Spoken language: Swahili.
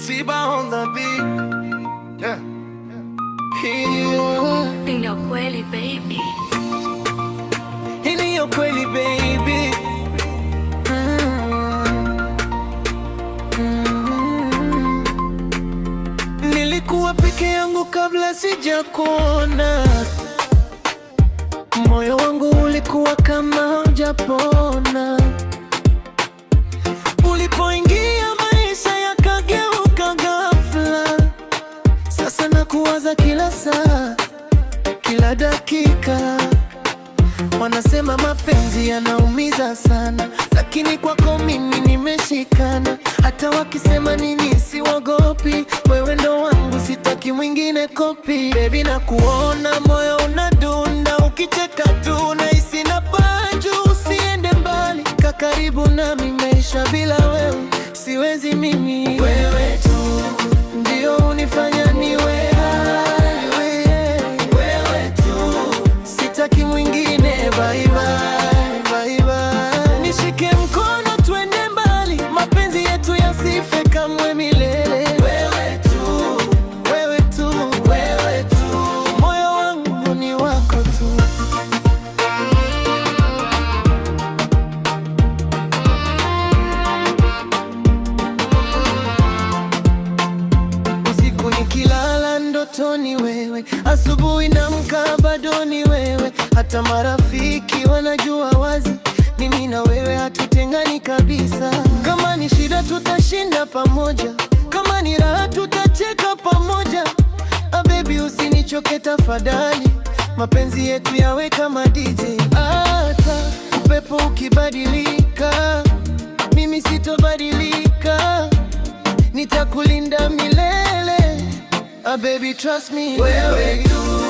Tiba on the beat. Yeah. Hii ni ukweli baby. Hii ni ukweli baby. Nilikuwa peke yangu kabla sijakuona. Moyo wangu ulikuwa kama hujapona. Ulipoingia maisha yakageuka ghafla. Sasa nakuwaza kila saa, kila dakika. Wanasema mapenzi yanaumiza sana, lakini kwako mimi nimeshikana. Hata wakisema nini siwagopi, wewe ndo wangu, sitaki mwingine kopi. Baby nakuona moyo unadunda, ukicheka tu nahisi napaa juu. Usiende mbali, kaa karibu nami, maisha bila wewe siwezi mimi. Wewe tu ndio unifanya niwe hai, wewe tu, sitaki mwingine. Bye bye, bye bye. Nishike mkono tuende mbali, mapenzi yetu yasife kamwe milele. Wewe tu, wewe tu, wewe tu, moyo wangu ni wako tu. Usiku nikilala ndotoni wewe, asubuhi naamka bado ni wewe. Hata marafiki wanajua wazi, mimi na wewe hatutengani kabisa. Kama ni shida tutashinda pamoja, kama ni raha tutacheka pamoja. Baby usinichoke tafadhali, mapenzi yetu yawe kama DJ. Hata upepo ukibadilika, mimi sitobadilika, nitakulinda milele. Baby trust me, wewe tu